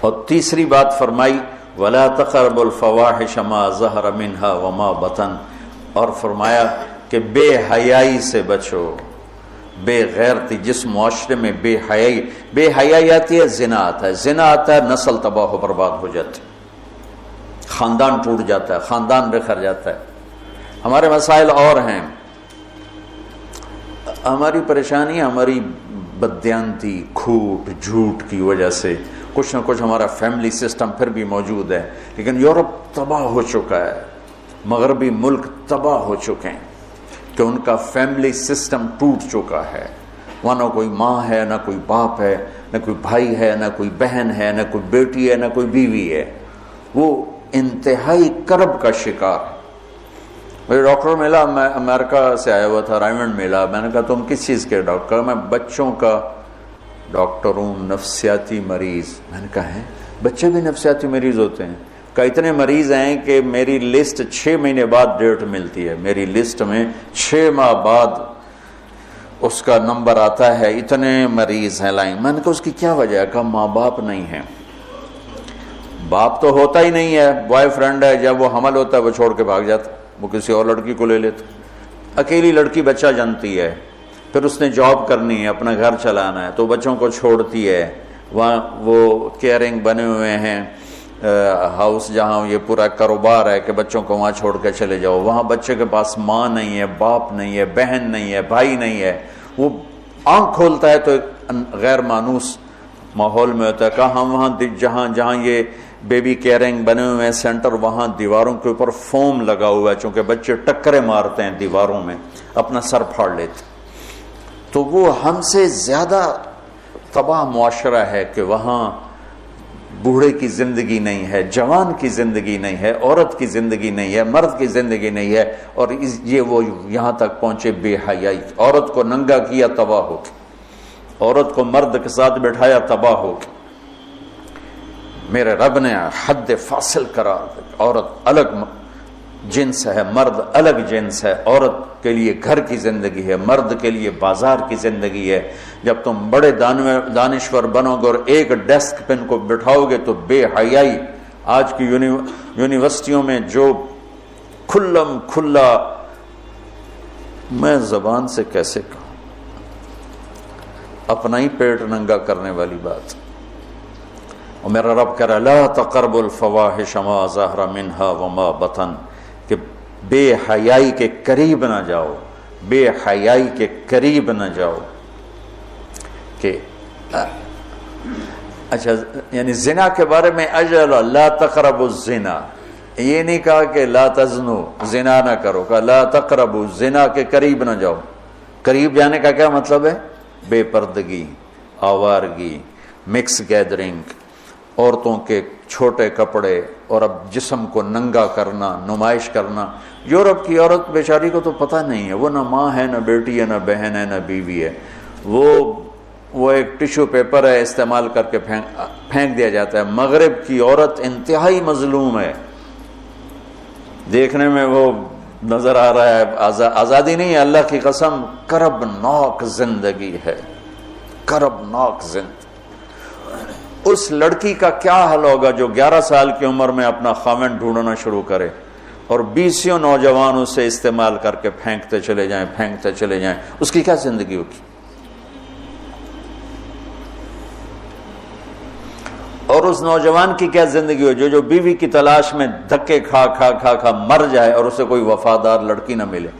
اور تیسری بات فرمائی وَلَا تَقْرَبُوا الْفَوَاحِشَ مَا ظَهَرَ مِنْهَا وَمَا بَطَنَ، اور فرمایا کہ بے حیائی سے بچو، بے غیرتی، جس معاشرے میں بے حیائی آتی ہے زنا آتا ہے، زنا آتا ہے نسل تباہ و برباد ہو جاتی ہے، خاندان ٹوٹ جاتا ہے، خاندان بکھر جاتا ہے۔ ہمارے مسائل اور ہیں، ہماری پریشانی ہماری بددیانتی، کھوٹ، جھوٹ کی وجہ سے کچھ نہ کچھ ہمارا فیملی سسٹم پھر بھی موجود ہے، لیکن یورپ تباہ ہو چکا ہے، مغربی ملک تباہ ہو چکے ہیں کہ ان کا فیملی سسٹم ٹوٹ چکا ہے، وہاں نہ کوئی ماں ہے، نہ کوئی باپ ہے، نہ کوئی بھائی ہے، نہ کوئی بہن ہے، نہ کوئی بیٹی ہے، نہ کوئی بیوی ہے، وہ انتہائی کرب کا شکار ہے۔ مجھے ڈاکٹر ملا، میں امریکہ سے آیا ہوا تھا، رائمنڈ ملا، میں نے کہا تم کس چیز کے ڈاکٹر؟ میں بچوں کا ڈاکٹر ہوں، نفسیاتی مریض۔ میں نے کہا ہے بچے بھی نفسیاتی مریض ہوتے ہیں؟ کہ اتنے مریض ہیں کہ میری لسٹ 6 مہینے بعد ڈیٹ ملتی ہے، میری لسٹ میں 6 ماہ بعد اس کا نمبر آتا ہے، اتنے مریض ہیں لائن۔ میں نے کہا اس کی کیا وجہ ہے؟ کہا ماں باپ نہیں ہے۔ باپ تو ہوتا ہی نہیں ہے، بوائے فرینڈ ہے، جب وہ حمل ہوتا ہے وہ چھوڑ کے بھاگ جاتا، وہ کسی اور لڑکی کو لے لیتا، اکیلی لڑکی بچہ جنتی ہے، پھر اس نے جاب کرنی ہے، اپنا گھر چلانا ہے، تو بچوں کو چھوڑتی ہے۔ وہاں وہ کیئرنگ بنے ہوئے ہیں ہاؤس، جہاں یہ پورا کاروبار ہے کہ بچوں کو وہاں چھوڑ کے چلے جاؤ، وہاں بچے کے پاس ماں نہیں ہے، باپ نہیں ہے، بہن نہیں ہے، بھائی نہیں ہے، وہ آنکھ کھولتا ہے تو ایک غیر مانوس ماحول میں ہوتا ہے۔ کہ ہم وہاں جہاں یہ بیبی کیئرنگ بنے ہوئے ہیں سینٹر، وہاں دیواروں کے اوپر فوم لگا ہوا ہے، چونکہ بچے ٹکرے مارتے ہیں دیواروں میں، اپنا سر پھاڑ لیتے، تو وہ ہم سے زیادہ تباہ معاشرہ ہے کہ وہاں بوڑھے کی زندگی نہیں ہے، جوان کی زندگی نہیں ہے، عورت کی زندگی نہیں ہے، مرد کی زندگی نہیں ہے، اور یہ وہ یہاں تک پہنچے بے حیائی، عورت کو ننگا کیا تباہ ہو کے، عورت کو مرد کے ساتھ بٹھایا تباہ ہو کے۔ میرے رب نے حد فاصل قرار دیا، عورت الگ جنس ہے، مرد الگ جنس ہے، عورت کے لیے گھر کی زندگی ہے، مرد کے لیے بازار کی زندگی ہے۔ جب تم بڑے دانشور بنو گے اور ایک ڈیسک پہ ان کو بٹھاؤ گے تو بے حیائی، آج کی یونیورسٹیوں میں جو کھلم کھلا، میں زبان سے کیسے کہوں، اپنا ہی پیٹ ننگا کرنے والی بات۔ اور میرا رب کہہ رہا ہے لا تقربوا الفواحش ما ظہر منها وما بطن، کہ بے حیائی کے قریب نہ جاؤ، بے حیائی کے قریب نہ جاؤ۔ کہ اچھا، یعنی زنا کے بارے میں اجل لا تقربوا الزنا، یہ نہیں کہا کہ لا تزنو، زنا نہ کرو، کہا لا تقربوا، زنا کے قریب نہ جاؤ۔ قریب جانے کا کیا مطلب ہے؟ بے پردگی، آوارگی، مکس گیدرنگ، عورتوں کے چھوٹے کپڑے، اور اب جسم کو ننگا کرنا، نمائش کرنا۔ یورپ کی عورت بیچاری کو تو پتہ نہیں ہے، وہ نہ ماں ہے، نہ بیٹی ہے، نہ بہن ہے، نہ بیوی ہے، وہ ایک ٹیشو پیپر ہے، استعمال کر کے پھینک دیا جاتا ہے۔ مغرب کی عورت انتہائی مظلوم ہے، دیکھنے میں وہ نظر آ رہا ہے آزادی نہیں ہے، اللہ کی قسم کرب ناک زندگی ہے، کرب ناک زندگی۔ اس لڑکی کا کیا حل ہوگا جو 11 سال کی عمر میں اپنا خاوند ڈھونڈنا شروع کرے اور 20 نوجوان اسے استعمال کر کے پھینکتے چلے جائیں، اس کی کیا زندگی ہوگی؟ اور اس نوجوان کی کیا زندگی ہو جو بیوی کی تلاش میں دھکے کھا مر جائے اور اسے کوئی وفادار لڑکی نہ ملے۔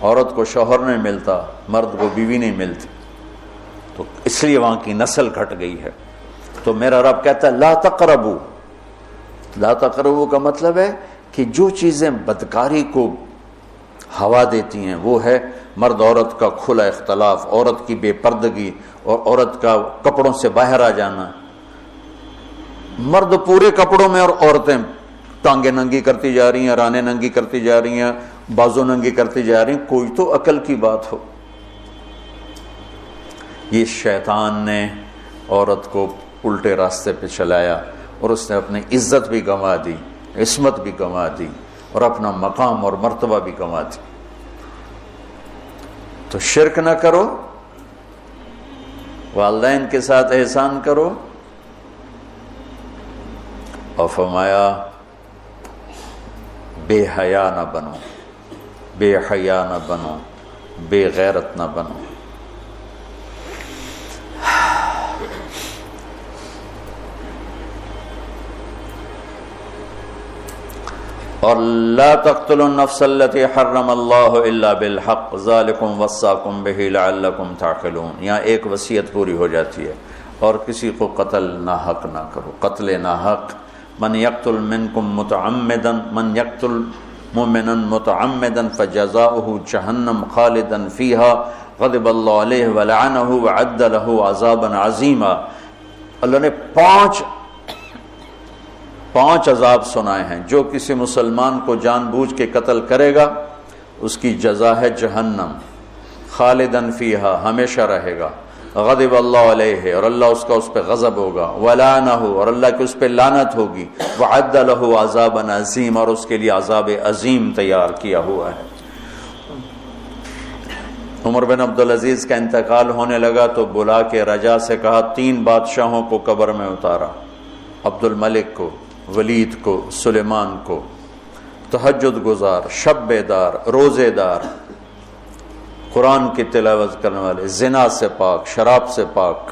عورت کو شوہر نہیں ملتا، مرد کو بیوی نہیں ملتی، تو اس لیے وہاں کی نسل گھٹ گئی ہے۔ تو میرا رب کہتا ہے لا تقربو، لا تقربو کا مطلب ہے کہ جو چیزیں بدکاری کو ہوا دیتی ہیں وہ ہے مرد عورت کا کھلا اختلاف، عورت کی بے پردگی، اور عورت کا کپڑوں سے باہر آ جانا۔ مرد پورے کپڑوں میں اور عورتیں ٹانگیں ننگی کرتی جا رہی ہیں، رانیں ننگی کرتی جا رہی ہیں، بازو ننگی کرتی جا رہی ہیں، کوئی تو عقل کی بات ہو۔ یہ شیطان نے عورت کو الٹے راستے پہ چلایا اور اس نے اپنی عزت بھی گنوا دی، عصمت بھی گنوا دی، اور اپنا مقام اور مرتبہ بھی گنوا دی۔ تو شرک نہ کرو، والدین کے ساتھ احسان کرو، اور فرمایا بے حیا نہ بنو، بے حیا نہ بنو، بے غیرت نہ بنو۔ اور لا تقتلوا النفس التي حرم اللہ الا بالحق ذالکم وصاکم بہ لعلکم تعقلون۔ یہاں ایک وصیت پوری ہو جاتی ہے، اور کسی کو قتل ناحق نہ کرو، قتل ناحق۔ من یقتل منکم متعمدا، من یقتل مؤمنا متعمدا فجزاؤہ جہنم خالدا فیہا غضب اللہ علیہ ولعنہ وعد لہ عذابا عظیما۔ اللہ نے پانچ عذاب سنائے ہیں۔ جو کسی مسلمان کو جان بوجھ کے قتل کرے گا اس کی جزا ہے جہنم، خالدن فیہا، ہمیشہ رہے گا، غضب اللہ علیہ، اور اللہ اس کا اس پہ غضب ہوگا، ولعنہ، اور اللہ کی اس پہ لعنت ہوگی، وعد لہ عذابا عظیم، اور اس کے لیے عذاب عظیم تیار کیا ہوا ہے۔ عمر بن عبدالعزیز کا انتقال ہونے لگا تو بلا کے رجا سے کہا 3 بادشاہوں کو قبر میں اتارا، عبد الملک کو، ولید کو، سلیمان کو، تہجد گزار، شب بیدار، روزے دار، قرآن کی تلاوت کرنے والے، زنا سے پاک، شراب سے پاک،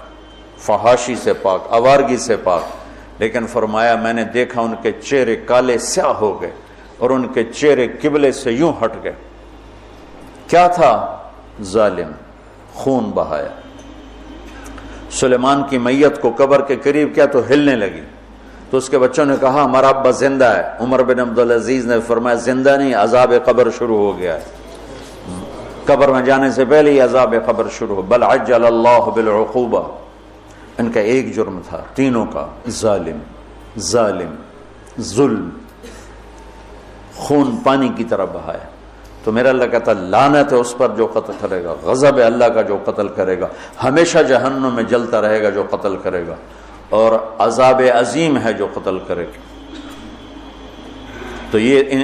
فحاشی سے پاک، آوارگی سے پاک۔ لیکن فرمایا میں نے دیکھا ان کے چہرے کالے سیاہ ہو گئے اور ان کے چہرے قبلے سے یوں ہٹ گئے۔ کیا تھا؟ ظالم، خون بہایا۔ سلیمان کی میت کو قبر کے قریب کیا تو ہلنے لگی، تو اس کے بچوں نے کہا ہمارا ابا زندہ ہے۔ عمر بن عبدالعزیز نے فرمایا زندہ نہیں، عذاب قبر شروع ہو گیا ہے، قبر میں جانے سے پہلے ہی عذاب قبر شروع ہو۔ بل عجل اللہ بالعقوبہ۔ ان کا ایک جرم تھا تینوں کا، ظالم، ظلم، خون پانی کی طرح بہایا۔ تو میرا اللہ کہتا لعنت ہے اس پر جو قتل کرے گا، غضب ہے اللہ کا جو قتل کرے گا، ہمیشہ جہنم میں جلتا رہے گا جو قتل کرے گا، اور عذاب عظیم ہے جو قتل کرے گا۔ تو یہ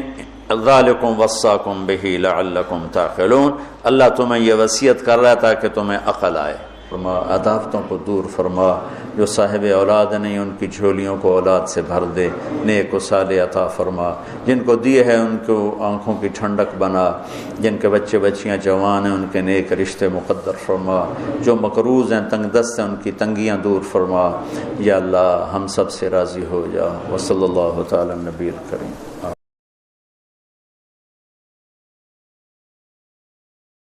ذالکم وصاکم بہ لعلکم تعقلون، اللہ تمہیں یہ وصیت کر رہا تھا کہ تمہیں عقل آئے۔ فرما عداوتوں کو دور فرما، جو صاحب اولاد نہیں ان کی جھولیوں کو اولاد سے بھر دے، نیک و صالح عطا فرما، جن کو دیے ہیں ان کو آنکھوں کی ٹھنڈک بنا، جن کے بچے بچیاں جوان ہیں ان کے نیک رشتے مقدر فرما، جو مقروض ہیں تنگ دست ہیں ان کی تنگیاں دور فرما۔ یا اللہ ہم سب سے راضی ہو جا۔ وصلی اللہ تعالی نبی الکریم۔